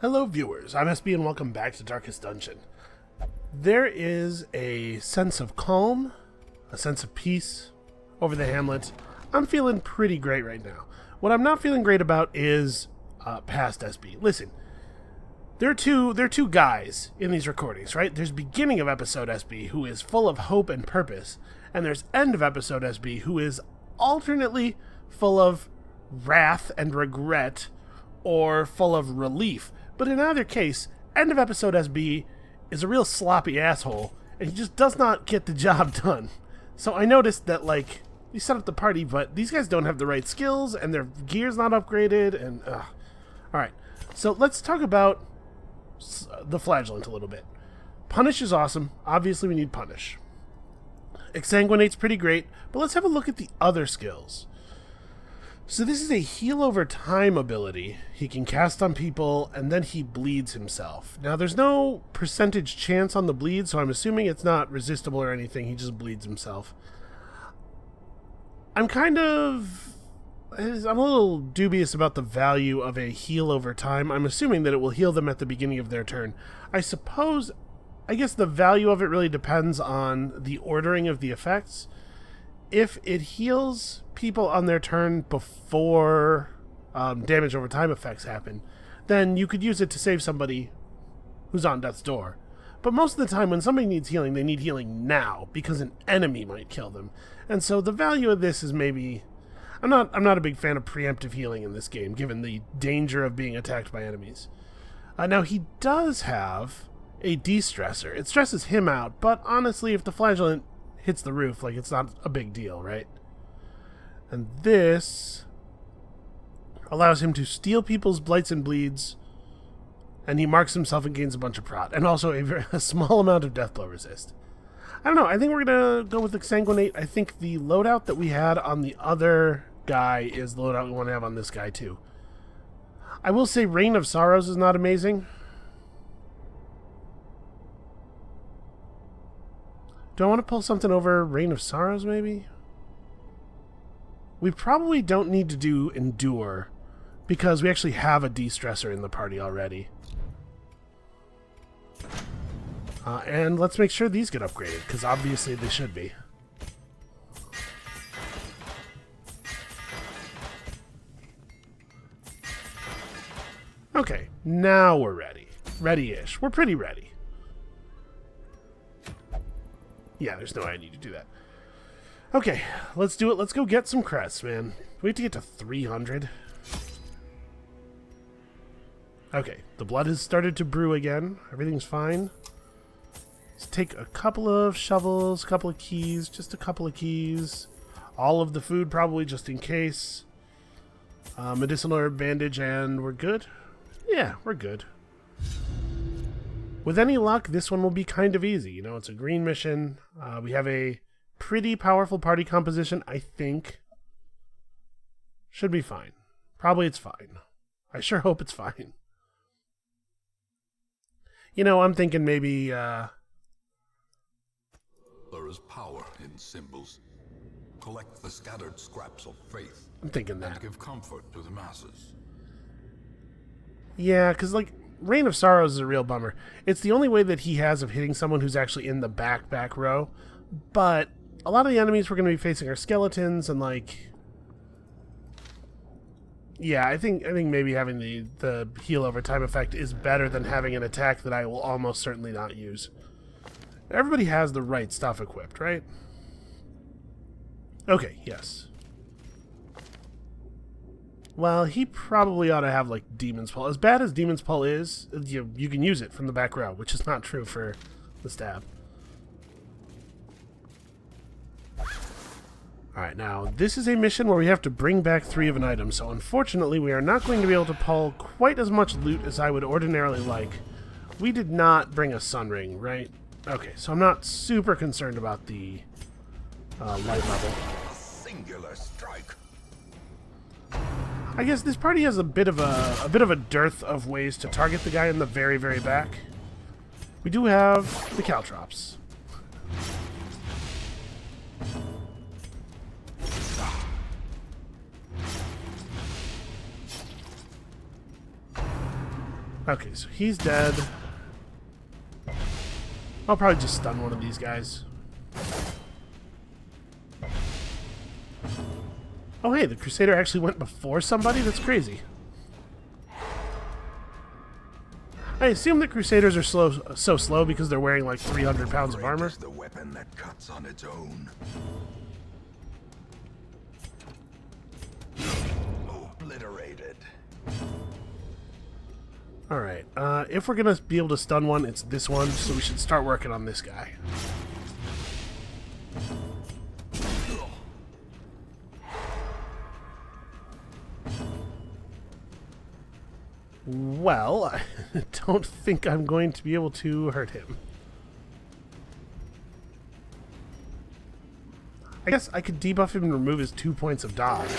Hello viewers, I'm SB and welcome back to Darkest Dungeon. There is a sense of calm, a sense of peace over the Hamlet. I'm feeling pretty great right now. What I'm not feeling great about is past SB. Listen, there are two guys in these recordings, right? There's beginning of episode SB, who is full of hope and purpose, and there's end of episode SB, who is alternately full of wrath and regret, or full of relief. But in either case, end of episode SB is a real sloppy asshole, and he just does not get the job done. So I noticed that, like, we set up the party, but these guys don't have the right skills, and their gear's not upgraded, and Alright, so let's talk about the Flagellant a little bit. Punish is awesome. Obviously we need Punish. Exsanguinate's pretty great, but let's have a look at the other skills. So this is a heal over time ability. He can cast on people, and then he bleeds himself. Now, there's no percentage chance on the bleed, so I'm assuming it's not resistible or anything. He just bleeds himself. I'm a little dubious about the value of a heal over time. I'm assuming that it will heal them at the beginning of their turn. I guess the value of it really depends on the ordering of the effects. If it heals people on their turn before damage over time effects happen, then you could use it to save somebody who's on death's door. But most of the time when somebody needs healing, they need healing now because an enemy might kill them. And so the value of this is maybe... I'm not a big fan of preemptive healing in this game, given the danger of being attacked by enemies. Now, he does have a de-stressor. It stresses him out, but honestly, if the Flagellant hits the roof, like, it's not a big deal, right? And this allows him to steal people's blights and bleeds, and he marks himself and gains a bunch of prot, and also a small amount of deathblow resist. I don't know, I think we're gonna go with Exsanguinate. I think the loadout that we had on the other guy is the loadout we want to have on this guy too. I will say Reign of Sorrows is not amazing. Do I want to pull something over Reign of Sorrows, maybe? We probably don't need to do Endure, because we actually have a de-stressor in the party already. And let's make sure these get upgraded, because obviously they should be. Okay, now we're ready. Ready-ish. We're pretty ready. Yeah, there's no way I need to do that. Okay, let's do it. Let's go get some crests, man. We have to get to 300. Okay, the blood has started to brew again. Everything's fine. Let's take a couple of shovels, a couple of keys, just a couple of keys. All of the food probably just in case. Medicinal herb bandage, and we're good? Yeah, we're good. With any luck, this one will be kind of easy. You know, it's a green mission. We have a pretty powerful party composition, I think. Should be fine. Probably it's fine. I sure hope it's fine. You know, I'm thinking maybe, There is power in symbols. Collect the scattered scraps of faith. I'm thinking that. And give comfort to the masses. Yeah, because, like, Reign of Sorrows is a real bummer. It's the only way that he has of hitting someone who's actually in the back row. But a lot of the enemies we're going to be facing are skeletons, and, like... Yeah, I think maybe having the heal over time effect is better than having an attack that I will almost certainly not use. Everybody has the right stuff equipped, right? Okay, yes. Well, he probably ought to have, like, Demon's Pull. As bad as Demon's Pull is, you can use it from the back row, which is not true for the stab. Alright, now, this is a mission where we have to bring back 3 of an item, so unfortunately we are not going to be able to pull quite as much loot as I would ordinarily like. We did not bring a sun ring, right? Okay, so I'm not super concerned about the light level. Singular strike. I guess this party has a bit of a dearth of ways to target the guy in the very, very back. We do have the caltrops. Okay, so he's dead. I'll probably just stun one of these guys. Oh hey, the Crusader actually went before somebody? That's crazy. I assume that Crusaders are so slow because they're wearing like 300 pounds of armor. The weapon that cuts on its own. Obliterated. Alright, if we're gonna be able to stun one, it's this one, so we should start working on this guy. Well, I don't think I'm going to be able to hurt him. I guess I could debuff him and remove his 2 points of dodge.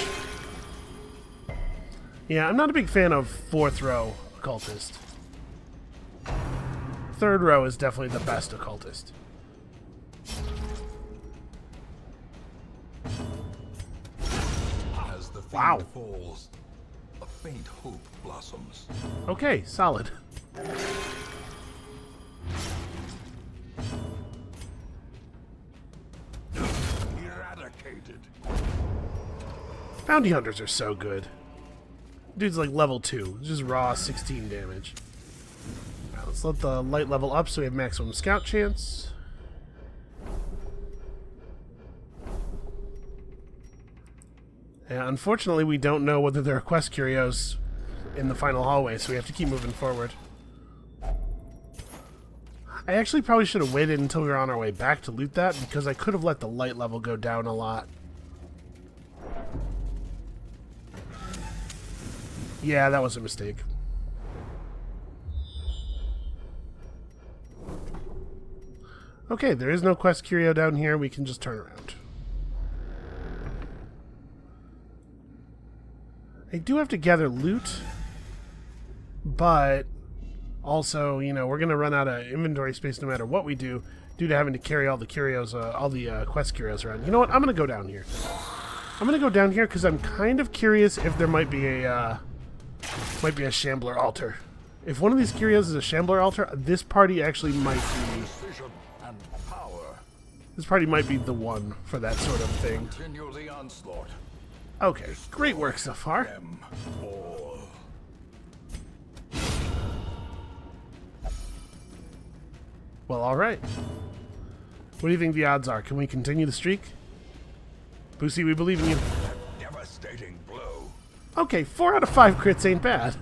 Yeah, I'm not a big fan of 4th row occultist. 3rd row is definitely the best occultist. As the Wow. fiend falls, a faint hope blossoms. Okay, solid. Eradicated. Bounty hunters are so good. Dude's like level 2, just raw 16 damage. Alright, let's let the light level up so we have maximum scout chance. Yeah, unfortunately we don't know whether there are quest curios in the final hallway, so we have to keep moving forward. I actually probably should have waited until we were on our way back to loot that, because I could have let the light level go down a lot. Yeah, that was a mistake. Okay, there is no quest curio down here. We can just turn around. I do have to gather loot, but also, you know, we're going to run out of inventory space no matter what we do, due to having to carry all the curios, all the quest curios around. You know what? I'm going to go down here. I'm going to go down here because I'm kind of curious if there might be a Shambler altar. If one of these curios is a Shambler altar, this party actually might be... This party might be the one for that sort of thing. Continue the onslaught. Okay, great work so far. Them all. Well, alright. What do you think the odds are? Can we continue the streak? Boosie, we believe in you. Devastating blow. Okay, 4 out of 5 crits ain't bad.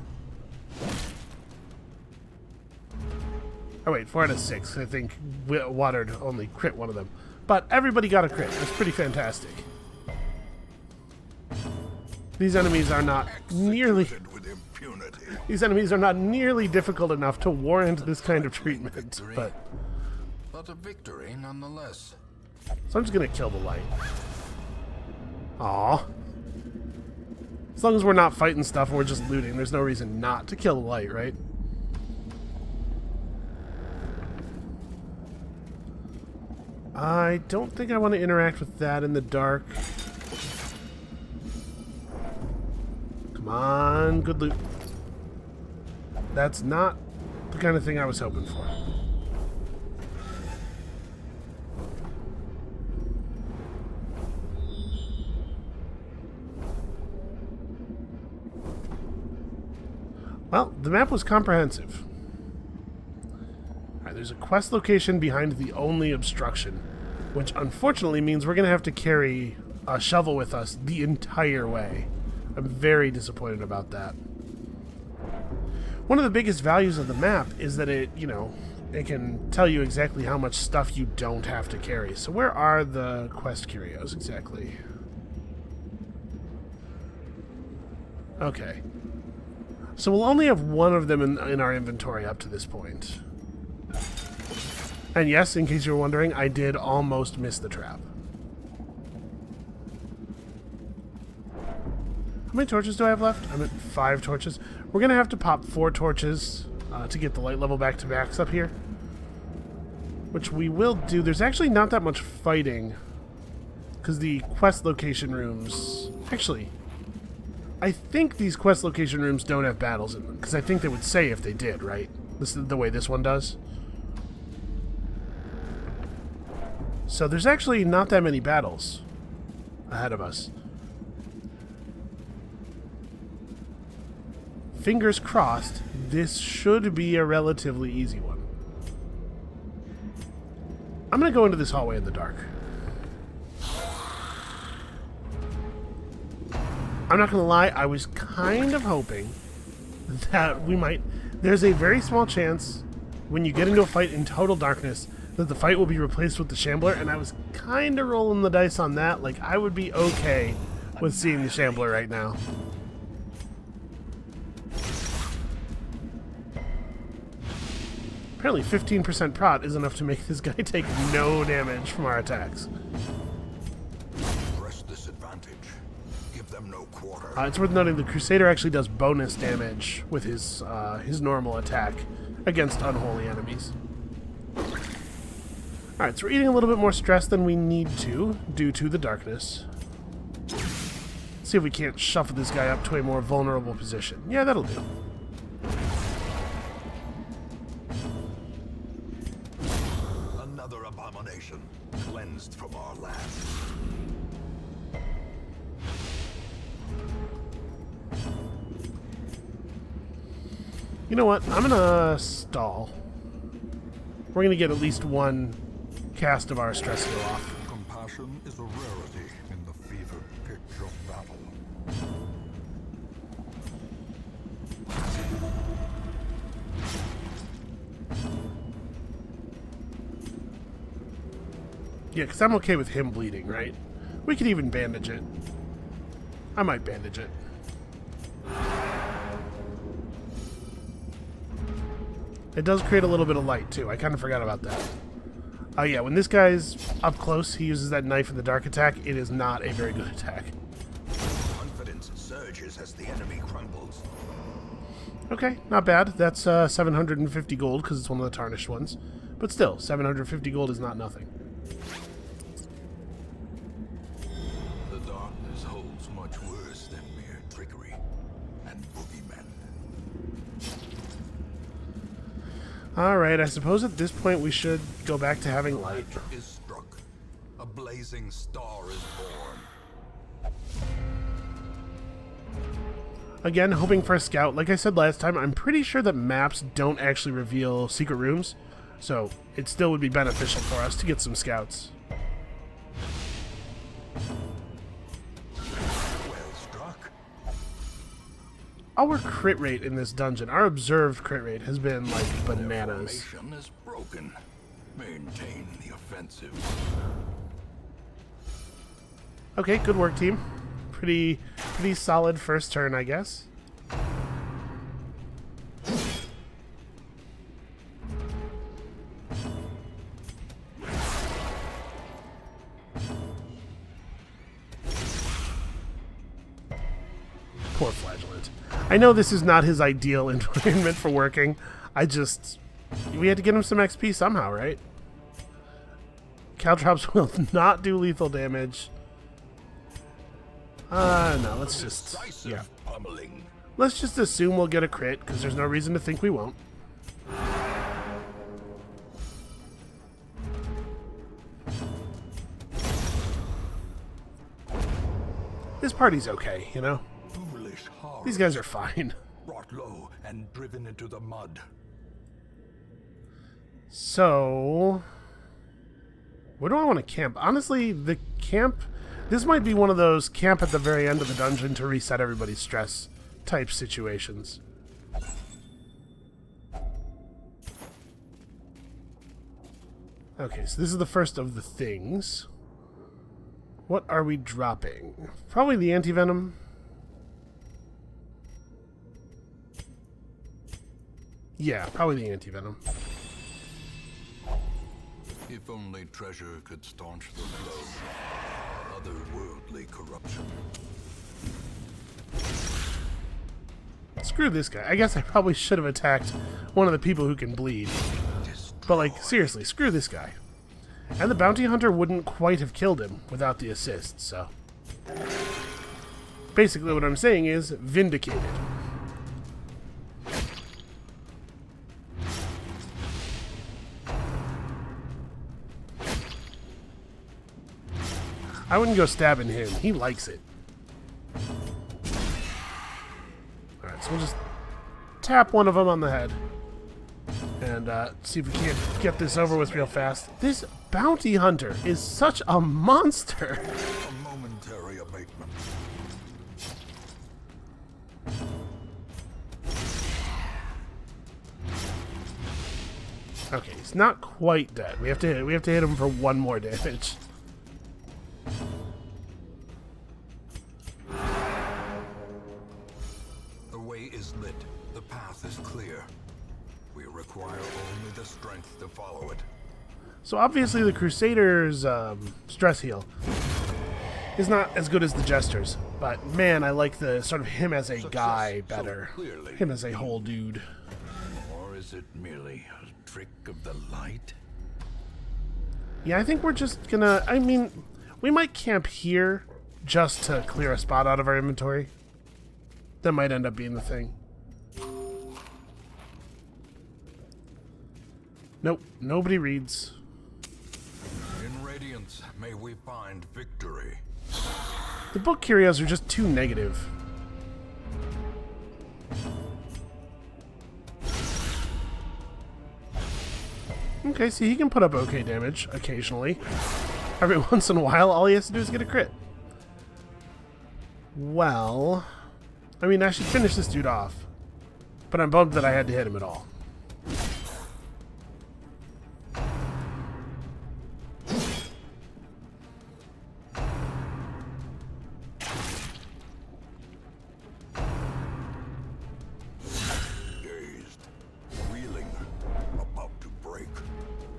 Oh wait, 4 out of 6. I think Watered only crit one of them. But everybody got a crit. That's pretty fantastic. These enemies are not nearly... With impunity. These enemies are not nearly difficult enough to warrant this kind of treatment. But a victory nonetheless. so I'm just gonna kill the light. Aww. As long as we're not fighting stuff and we're just looting, there's no reason not to kill the light, right? I don't think I want to interact with that in the dark. Come on, good loot. That's not the kind of thing I was hoping for. Well, the map was comprehensive. Alright, there's a quest location behind the only obstruction, which unfortunately means we're going to have to carry a shovel with us the entire way. I'm very disappointed about that. One of the biggest values of the map is that it, you know, it can tell you exactly how much stuff you don't have to carry. So where are the quest curios exactly? Okay. So we'll only have one of them in our inventory up to this point. And yes, in case you were wondering, I did almost miss the trap. How many torches do I have left? I'm at 5 torches. We're going to have to pop 4 torches to get the light level back to max up here. Which we will do. There's actually not that much fighting, because the quest location rooms... Actually, I think these quest location rooms don't have battles in them, because I think they would say if they did, right? This is the way this one does. So there's actually not that many battles ahead of us. Fingers crossed, this should be a relatively easy one. I'm going to go into this hallway in the dark. I'm not going to lie, I was kind of hoping that we might... There's a very small chance when you get into a fight in total darkness that the fight will be replaced with the Shambler, and I was kind of rolling the dice on that. Like, I would be okay with seeing the Shambler right now. Apparently 15% prot is enough to make this guy take no damage from our attacks. Press this advantage. Give them no quarter. It's worth noting the Crusader actually does bonus damage with his normal attack against unholy enemies. Alright, so we're eating a little bit more stress than we need to due to the darkness. Let's see if we can't shuffle this guy up to a more vulnerable position. Yeah, that'll do. Another abomination cleansed from our land. You know what? I'm gonna stall. We're gonna get at least one cast of our stress skill off. Compassion is a rarity in the fever pitch of battle. Yeah, because I'm okay with him bleeding, right? We could even bandage it. I might bandage it. It does create a little bit of light, too. I kind of forgot about that. Oh, yeah, when this guy's up close, he uses that knife in the dark attack. It is not a very good attack. Confidence surges as the enemy crumbles. Okay, not bad. That's 750 gold, because it's one of the tarnished ones. But still, 750 gold is not nothing. The darkness holds much worse than mere trickery and boogeymen. Alright, I suppose at this point we should go back to having light. Is struck. A blazing star is born. Again, hoping for a scout. Like I said last time, I'm pretty sure that maps don't actually reveal secret rooms, so it still would be beneficial for us to get some scouts. Well struck. Our crit rate in this dungeon, our observed crit rate, has been like bananas. Formation is broken. Maintain the offensive. Okay, good work, team. Pretty solid first turn, I guess. Poor Flagellant. I know this is not his ideal environment for working. We had to get him some XP somehow, right? Caltrops will not do lethal damage. No, let's just... Yeah. Pummeling. Let's just assume we'll get a crit, because there's no reason to think we won't. This party's okay, you know? Foolish horror. These guys are fine. Brought low and driven into the mud. So... where do I want to camp? Honestly, the camp... This might be one of those camp at the very end of the dungeon to reset everybody's stress type situations. Okay, so this is the first of the things. What are we dropping? Probably the anti-venom. Yeah, probably the anti-venom. If only treasure could staunch the flow. Otherworldly corruption. Screw this guy. I guess I probably should have attacked one of the people who can bleed. But, like, seriously, screw this guy. And the bounty hunter wouldn't quite have killed him without the assist, so... basically what I'm saying is vindicated. I wouldn't go stabbing him. He likes it. Alright, so we'll just tap one of them on the head. And see if we can't get this over with real fast. This bounty hunter is such a monster. A momentary abatement. Okay, he's not quite dead. We have to hit him for one more damage. The way is lit. The path is clear. We require only the strength to follow it. So obviously the Crusader's stress heal is not as good as the Jester's, but man, I like the sort of him as a guy better. Him as a whole dude. Or is it merely a trick of the light? Yeah, I think we're just gonna... I mean, we might camp here just to clear a spot out of our inventory. That might end up being the thing. Nope, nobody reads. In Radiance, may we find victory. The book curios are just too negative. Okay, see, he can put up okay damage occasionally. Every once in a while, all he has to do is get a crit. Well, I mean, I should finish this dude off. But I'm bummed that I had to hit him at all.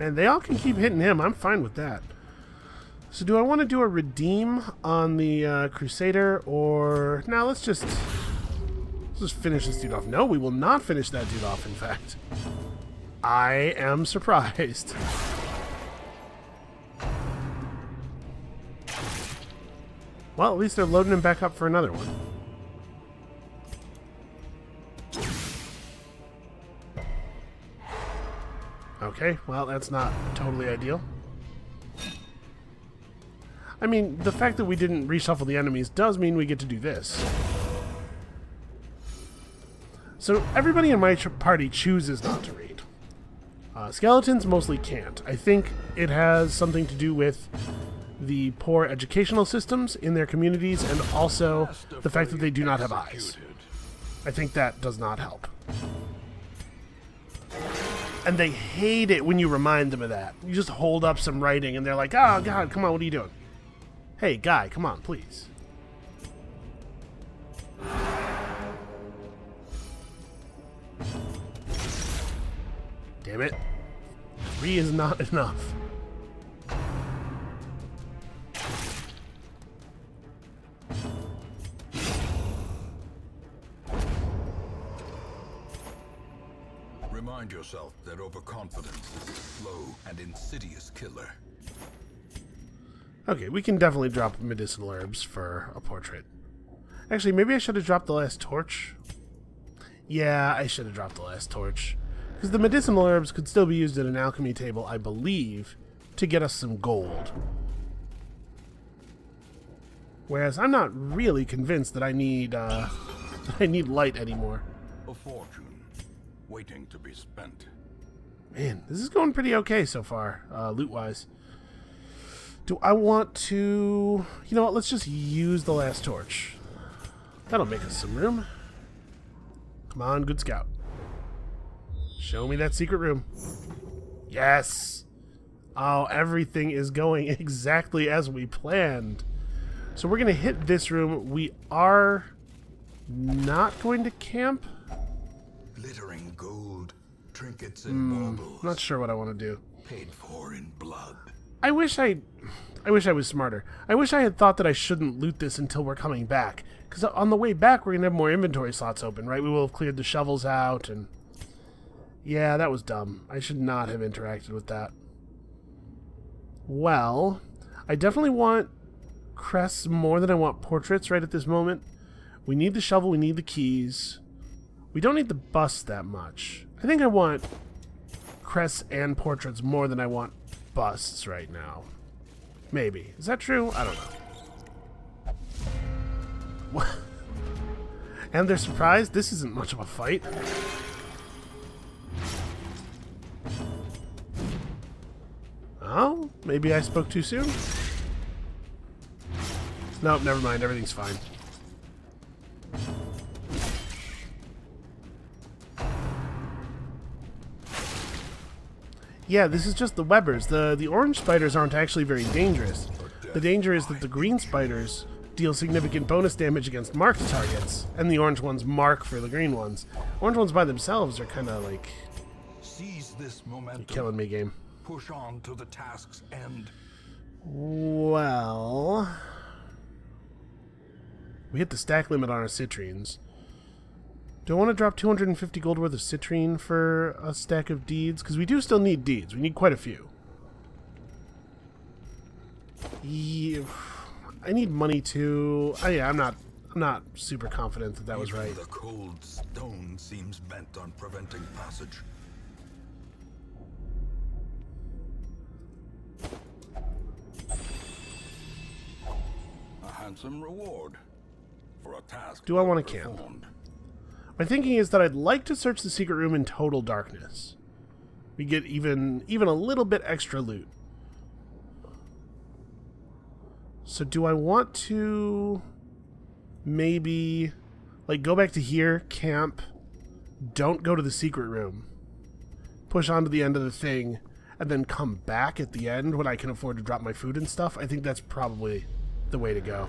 And they all can keep hitting him. I'm fine with that. So do I want to do a redeem on the Crusader, or... No, let's just finish this dude off. No, we will not finish that dude off, in fact. I am surprised. Well, at least they're loading him back up for another one. Okay, well, that's not totally ideal. I mean, the fact that we didn't reshuffle the enemies does mean we get to do this. So everybody in my party chooses not to read. Skeletons mostly can't. I think it has something to do with the poor educational systems in their communities and also the fact that they do not have eyes. I think that does not help. And they hate it when you remind them of that. You just hold up some writing and they're like, oh god, come on, what are you doing? Hey, guy, come on, please. Damn it. 3 is not enough. Remind yourself that overconfidence is a slow and insidious killer. Okay, we can definitely drop medicinal herbs for a portrait. Actually, maybe I should have dropped the last torch. Yeah, I should have dropped the last torch. Because the medicinal herbs could still be used at an alchemy table, I believe, to get us some gold. Whereas I'm not really convinced that I need light anymore. A fortune waiting to be spent. Man, this is going pretty okay so far, loot-wise. Do I want to... You know what, let's just use the last torch. That'll make us some room. Come on, good scout. Show me that secret room. Yes! Oh, everything is going exactly as we planned. So we're going to hit this room. We are not going to camp. Glittering gold, trinkets and baubles. Not sure what I want to do. Paid for in blood. I wish I was smarter. I wish I had thought that I shouldn't loot this until we're coming back. Because on the way back, we're going to have more inventory slots open, right? We will have cleared the shovels out, and... Yeah, that was dumb. I should not have interacted with that. Well, I definitely want crests more than I want portraits right at this moment. We need the shovel, we need the keys. We don't need the bust that much. I think I want crests and portraits more than I want busts right now. Maybe. Is that true? I don't know. What? And they're surprised? This isn't much of a fight. Oh, maybe I spoke too soon? Nope, never mind. Everything's fine. Yeah, this is just the webbers. The orange spiders aren't actually very dangerous. The danger is that the green spiders deal significant bonus damage against marked targets, and the orange ones mark for the green ones. Orange ones by themselves are kind of like... Seize this momentum. You're killing me, game. Push on to the task's end. Well... We hit the stack limit on our citrines. Do I want to drop 250 gold worth of citrine for a stack of deeds? Because we do still need deeds. We need quite a few. Yeah, I need money too. Oh yeah, I'm not super confident that that was right. The cold stone seems bent on preventing passage. A handsome reward for a task. Do I want to camp? My thinking is that I'd like to search the secret room in total darkness. We get even a little bit extra loot. So do I want to maybe like go back to here, camp, don't go to the secret room, push on to the end of the thing, and then come back at the end when I can afford to drop my food and stuff? I think that's probably the way to go.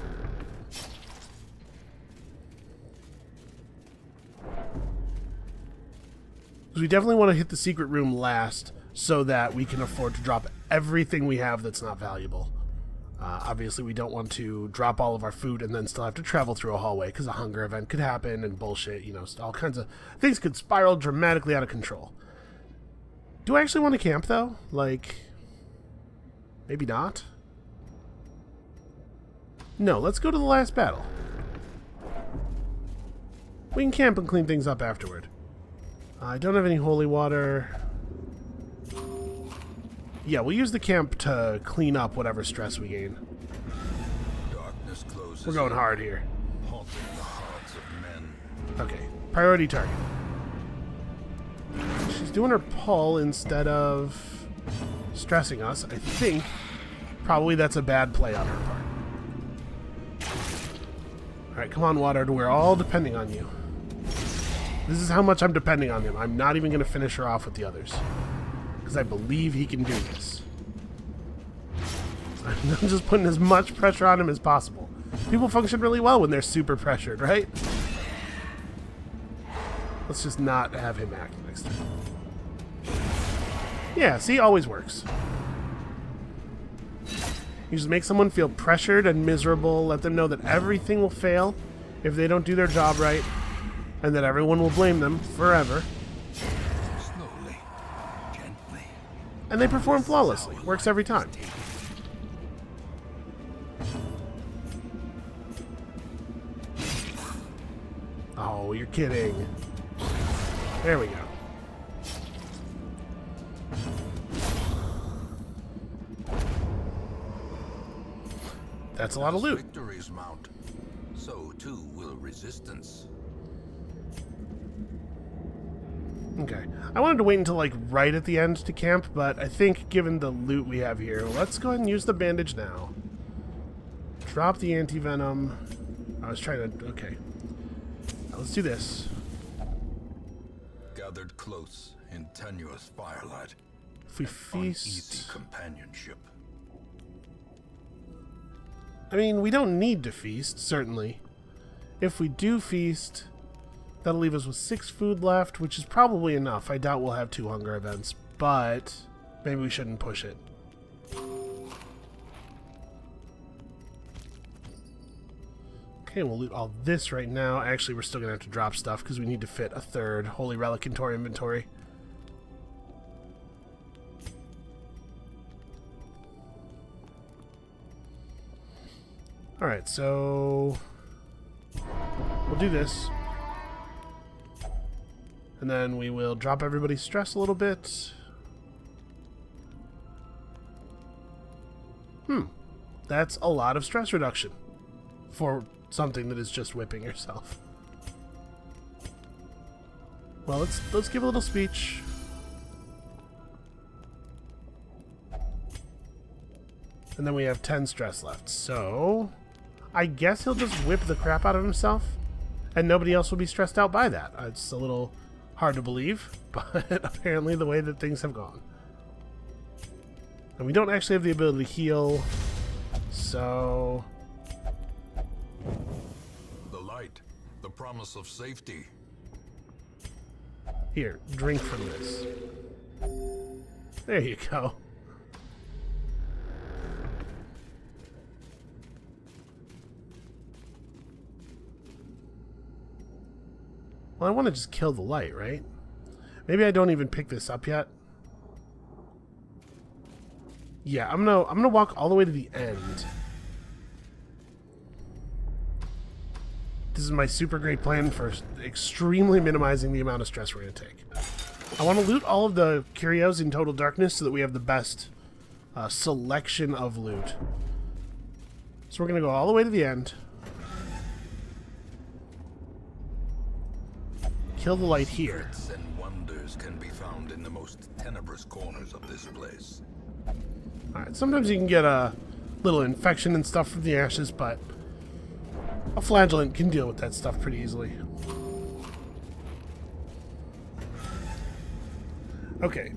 Because we definitely want to hit the secret room last so that we can afford to drop everything we have that's not valuable. Obviously, we don't want to drop all of our food and then still have to travel through a hallway because a hunger event could happen and bullshit, you know, all kinds of things could spiral dramatically out of control. Do I actually want to camp, though? Like, maybe not? No, let's go to the last battle. We can camp and clean things up afterward. I don't have any holy water. Yeah, we'll use the camp to clean up whatever stress we gain. Darkness closes. We're going hard here. Haunting the hearts of men. Okay, priority target. She's doing her pull instead of stressing us. I think probably that's a bad play on her part. Alright, come on, water. We're all depending on you. This is how much I'm depending on him. I'm not even going to finish her off with the others. Because I believe he can do this. I'm just putting as much pressure on him as possible. People function really well when they're super pressured, right? Let's just not have him act next turn. Yeah, see, always works. You just make someone feel pressured and miserable, let them know that everything will fail if they don't do their job right, and that everyone will blame them forever. Slowly, gently. And they perform flawlessly. Works every time. Oh, you're kidding. There we go. That's a lot of loot. Victories mount. So too will resistance. Okay. I wanted to wait until like right at the end to camp, but I think given the loot we have here, let's go ahead and use the bandage now. Drop the anti-venom. I was trying to... Okay. Now let's do this. Gathered close in tenuous firelight. If we Uneasy feast... companionship. I mean, we don't need to feast, certainly. If we do feast... That'll leave us with 6 food left, which is probably enough. I doubt we'll have 2 hunger events, but maybe we shouldn't push it. Okay, we'll loot all this right now. Actually, we're still going to have to drop stuff because we need to fit a 3rd Holy Relic into our inventory. Alright, so... we'll do this. And then we will drop everybody's stress a little bit. That's a lot of stress reduction for something that is just whipping yourself. Well, let's give a little speech. And then we have 10 stress left. So I guess he'll just whip the crap out of himself and nobody else will be stressed out by that. It's a little hard to believe, but apparently the way that things have gone. And we don't actually have the ability to heal, so... The light, the promise of safety. Here, drink from this. There you go. Well, I want to just kill the light, right? Maybe I don't even pick this up yet. Yeah, I'm gonna walk all the way to the end. This is my super great plan for extremely minimizing the amount of stress we're gonna take. I want to loot all of the curios in Total Darkness so that we have the best selection of loot. So we're gonna go all the way to the end. Kill the light here. Secrets and wonders can be found in the most tenebrous corners of this place. Alright, sometimes you can get a little infection and stuff from the ashes, but a flagellant can deal with that stuff pretty easily. Okay,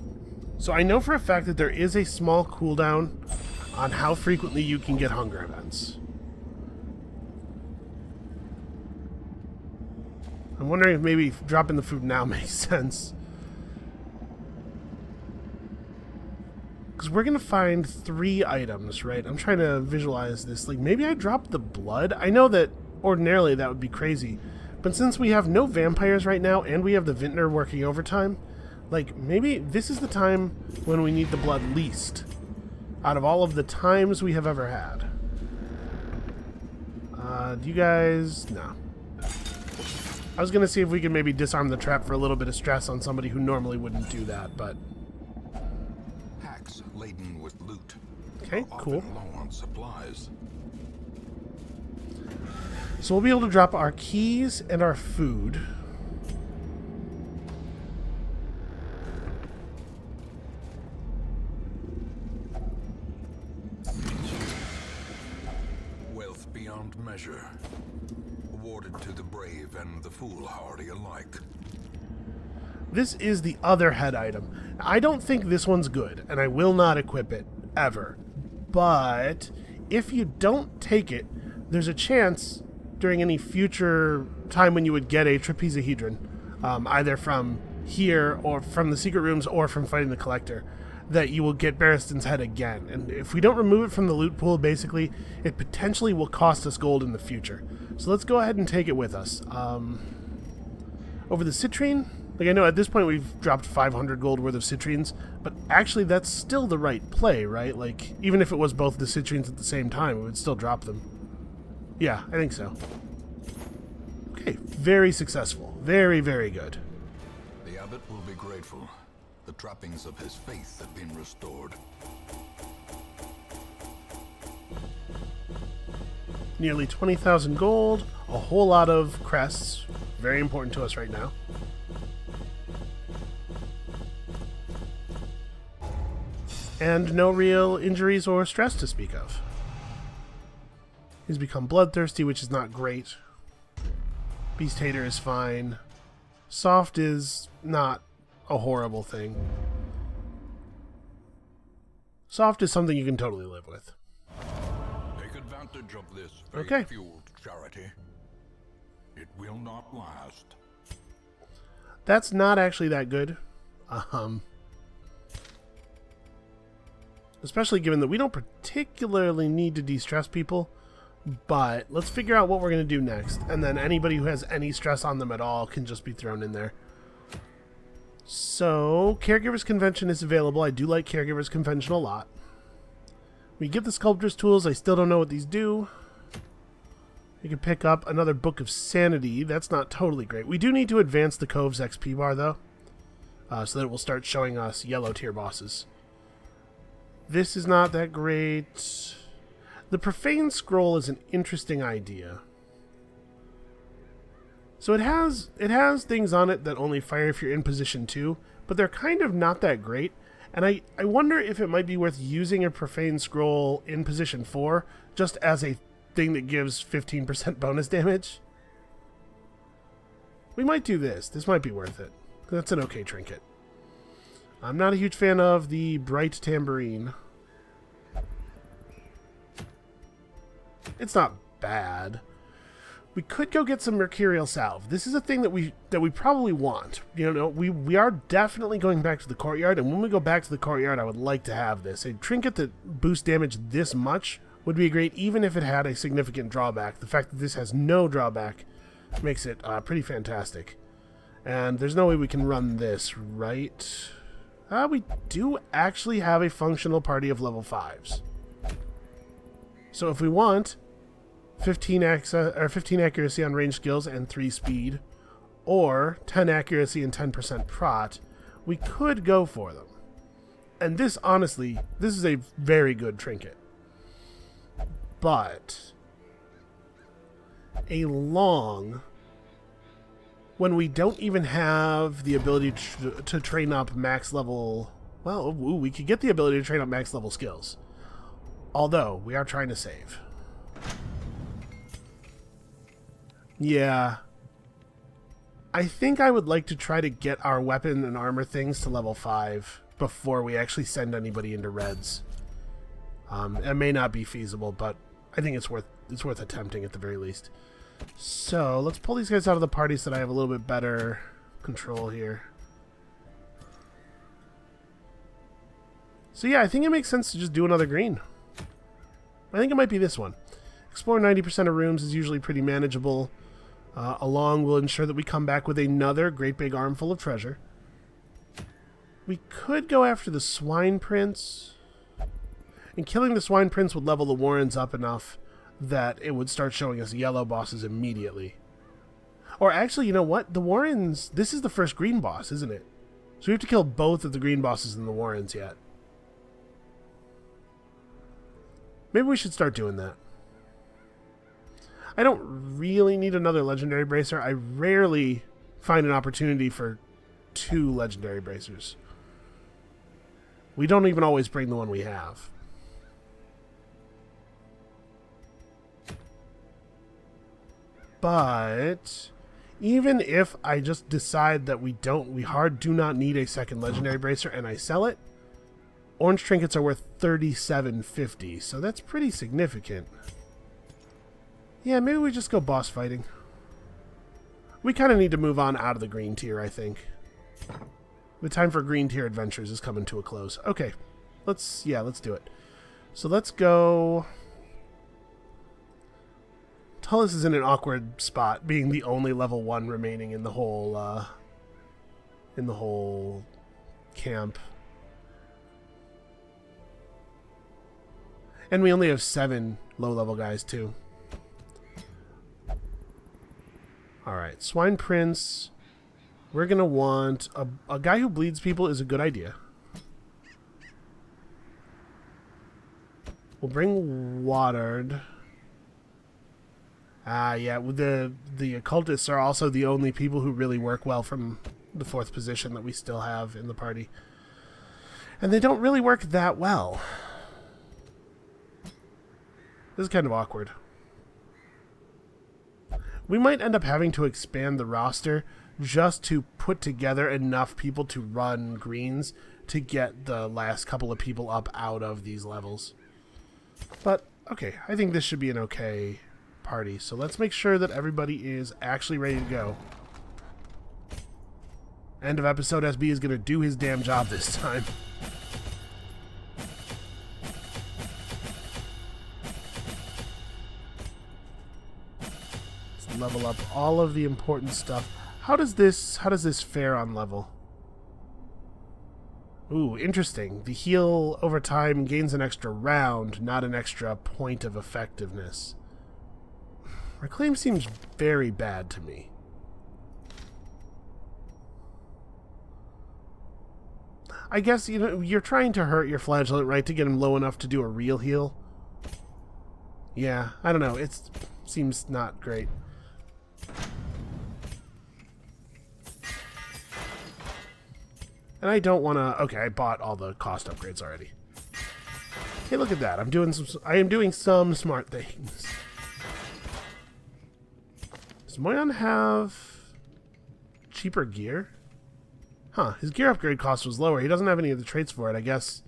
so I know for a fact that there is a small cooldown on how frequently you can get hunger events. I'm wondering if maybe dropping the food now makes sense. Because we're going to find 3 items, right? I'm trying to visualize this. Like, maybe I dropped the blood? I know that ordinarily that would be crazy. But since we have no vampires right now and we have the vintner working overtime, like, maybe this is the time when we need the blood least out of all of the times we have ever had. Do you guys... No. I was going to see if we could maybe disarm the trap for a little bit of stress on somebody who normally wouldn't do that, but... Packs laden with loot. Okay, cool. Low on supplies. So we'll be able to drop our keys and our food. Wealth beyond measure. Awarded to the brave and the foolhardy alike. This is the other head item. I don't think this one's good, and I will not equip it, ever. But if you don't take it, there's a chance during any future time when you would get a trapezohedron, either from here or from the secret rooms or from fighting the Collector, that you will get Barristan's head again. And if we don't remove it from the loot pool, basically, it potentially will cost us gold in the future. So let's go ahead and take it with us. Over the citrine, like I know at this point we've dropped 500 gold worth of citrines, but actually that's still the right play, right? Like, even if it was both the citrines at the same time, we would still drop them. Yeah, I think so. Okay, very successful. Very, very good. The abbot will be grateful. The trappings of his faith have been restored. Nearly 20,000 gold, a whole lot of crests. Very important to us right now. And no real injuries or stress to speak of. He's become bloodthirsty, which is not great. Beast Hater is fine. Soft is not a horrible thing. Soft is something you can totally live with. Take advantage of this Okay. faith-fueled charity. It will not last. That's not actually that good. Especially given that we don't particularly need to de-stress people. But let's figure out what we're going to do next. And then anybody who has any stress on them at all can just be thrown in there. So, Caregiver's Convention is available. I do like Caregiver's Convention a lot. We get the Sculptor's Tools. I still don't know what these do. We can pick up another Book of Sanity. That's not totally great. We do need to advance the Cove's XP bar, though, so that it will start showing us yellow tier bosses. This is not that great. The Profane Scroll is an interesting idea. So it has things on it that only fire if you're in position 2, but they're kind of not that great. And I wonder if it might be worth using a Profane Scroll in position 4 just as a thing that gives 15% bonus damage. We might do this. This might be worth it. That's an okay trinket. I'm not a huge fan of the Bright Tambourine. It's not bad. We could go get some Mercurial Salve. This is a thing that we probably want. You know, we are definitely going back to the courtyard, and when we go back to the courtyard, I would like to have this. A trinket that boosts damage this much would be great, even if it had a significant drawback. The fact that this has no drawback makes it pretty fantastic. And there's no way we can run this, right? We do actually have a functional party of level 5s. So if we want 15 accuracy on range skills and 3 speed, or 10 accuracy and 10% prot, we could go for them. And this, honestly, this is a very good trinket. But a long, when we don't even have the ability to train up max level, well, ooh, we could get the ability to train up max level skills. Although, we are trying to save. Yeah. I think I would like to try to get our weapon and armor things to level 5 before we actually send anybody into reds. It may not be feasible, but I think it's worth attempting at the very least. So, let's pull these guys out of the party so that I have a little bit better control here. So yeah, I think it makes sense to just do another green. I think it might be this one. Explore 90% of rooms is usually pretty manageable. Along will ensure that we come back with another great big armful of treasure. We could go after the Swine Prince. And killing the Swine Prince would level the Warrens up enough that it would start showing us yellow bosses immediately. Or actually, you know what? The Warrens, this is the first green boss, isn't it? So we have to kill both of the green bosses and the Warrens yet. Maybe we should start doing that. I don't really need another legendary bracer. I rarely find an opportunity for 2 legendary bracers. We don't even always bring the one we have. But even if I just decide that we do not need a second legendary bracer and I sell it, orange trinkets are worth $37.50, so that's pretty significant. Yeah, maybe we just go boss fighting. We kind of need to move on out of the green tier, I think. The time for green tier adventures is coming to a close. Okay, let's do it. So let's go. Tullus is in an awkward spot, being the only level 1 remaining in the whole camp. And we only have 7 low-level guys, too. Alright, Swine Prince. We're going to want... A guy who bleeds people is a good idea. We'll bring Watered. Yeah, the occultists are also the only people who really work well from the 4th position that we still have in the party. And they don't really work that well. This is kind of awkward. We might end up having to expand the roster just to put together enough people to run greens to get the last couple of people up out of these levels. But, okay, I think this should be an okay party. So let's make sure that everybody is actually ready to go. End of episode SB is going to do his damn job this time. Let's level up all of the important stuff. How does this fare on level? Ooh, interesting. The heal over time gains an extra round, not an extra point of effectiveness. Reclaim seems very bad to me. I guess, you know, you're trying to hurt your flagellant, right, to get him low enough to do a real heal. Yeah, I don't know. It seems not great. And I don't want to... Okay, I bought all the cost upgrades already. Hey, look at that. I am doing some smart things. Does Moyon have cheaper gear? Huh, his gear upgrade cost was lower. He doesn't have any of the traits for it. I guess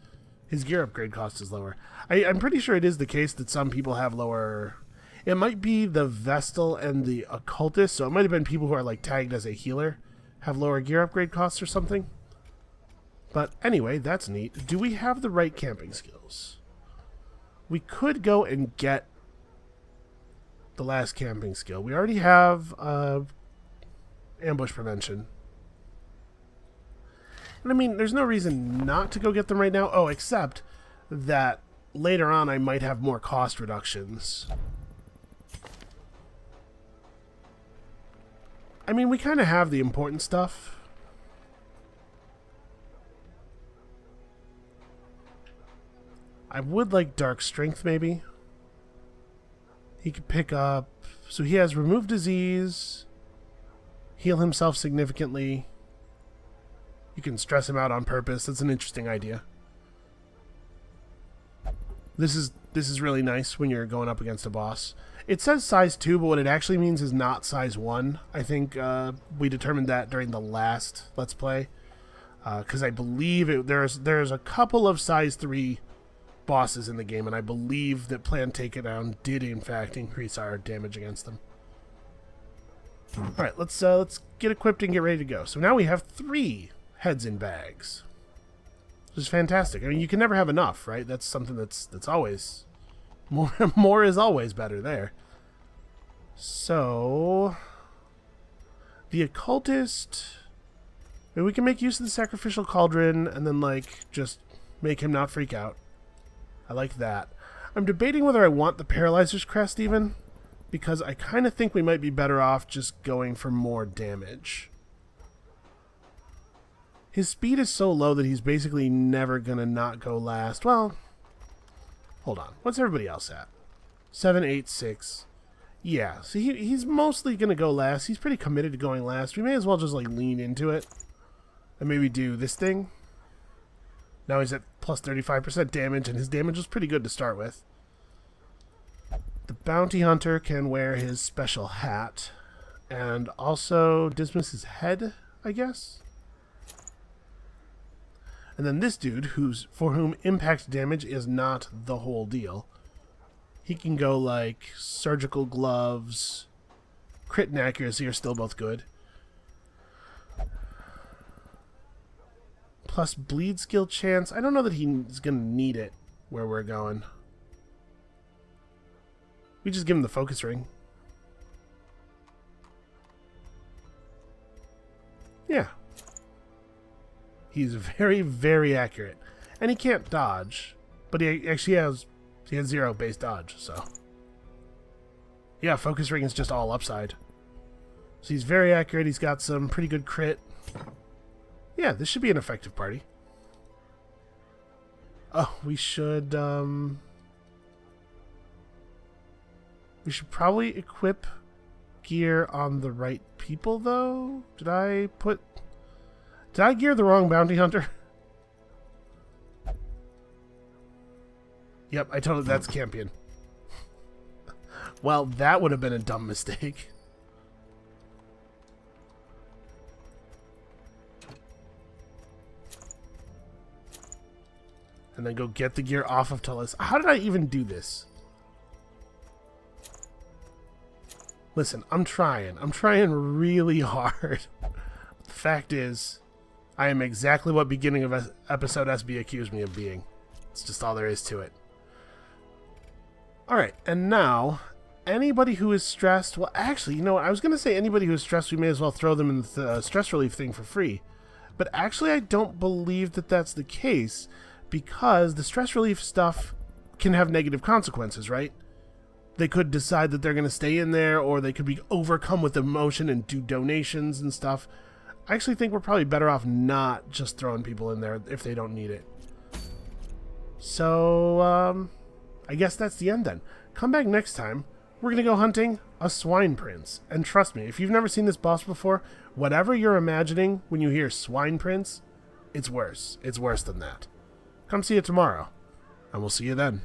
his gear upgrade cost is lower. I'm pretty sure it is the case that some people have lower... It might be the Vestal and the Occultist, so it might have been people who are like tagged as a healer have lower gear upgrade costs or something. But anyway, that's neat. Do we have the right camping skills? We could go and get the last camping skill. We already have ambush prevention. And I mean, there's no reason not to go get them right now. Oh, except that later on I might have more cost reductions. I mean, we kind of have the important stuff. I would like Dark Strength, maybe. He could pick up... So he has Remove Disease, heal himself significantly. You can stress him out on purpose. That's an interesting idea. This is really nice when you're going up against a boss. It says size 2, but what it actually means is not size 1. I think we determined that during the last Let's Play. Because I believe there's a couple of size 3 bosses in the game, and I believe that Plan Takedown did in fact increase our damage against them. Alright, let's get equipped and get ready to go. So now we have 3 heads in bags. Which is fantastic. I mean, you can never have enough, right? That's something that's always... More is always better there. So... The Occultist... Maybe we can make use of the Sacrificial Cauldron and then, like, just make him not freak out. I like that. I'm debating whether I want the Paralyzer's Crest even, because I kind of think we might be better off just going for more damage. His speed is so low that he's basically never going to not go last. Well, hold on. What's everybody else at? 7, 8, 6. Yeah, so he's mostly going to go last. He's pretty committed to going last. We may as well just like lean into it and maybe do this thing. Now he's at plus 35% damage, and his damage was pretty good to start with. The Bounty Hunter can wear his special hat and also dismiss his head, I guess. And then this dude, for whom impact damage is not the whole deal, he can go like surgical gloves, crit and accuracy are still both good. Plus bleed skill chance. I don't know that he's going to need it where we're going. We just give him the focus ring. Yeah. He's very, very accurate. And he can't dodge. But he actually has 0 base dodge, so. Yeah, focus ring is just all upside. So he's very accurate. He's got some pretty good crit. Yeah, this should be an effective party. Oh, we should probably equip gear on the right people, though. Did I gear the wrong bounty hunter? Yep, I told it that's Campion. Well, that would have been a dumb mistake. And then go get the gear off of Tullus. How did I even do this? Listen, I'm trying. I'm trying really hard. The fact is, I am exactly what beginning of episode SB accused me of being. It's just all there is to it. Alright, and now, anybody who is stressed... Well, actually, you know what? I was going to say anybody who is stressed, we may as well throw them in the stress relief thing for free. But actually, I don't believe that that's the case, because the stress relief stuff can have negative consequences, right? They could decide that they're going to stay in there, or they could be overcome with emotion and do donations and stuff. I actually think we're probably better off not just throwing people in there if they don't need it. So, I guess that's the end then. Come back next time. We're going to go hunting a swine prince. And trust me, if you've never seen this boss before, whatever you're imagining when you hear swine prince, it's worse. It's worse than that. Come see it tomorrow, and we'll see you then.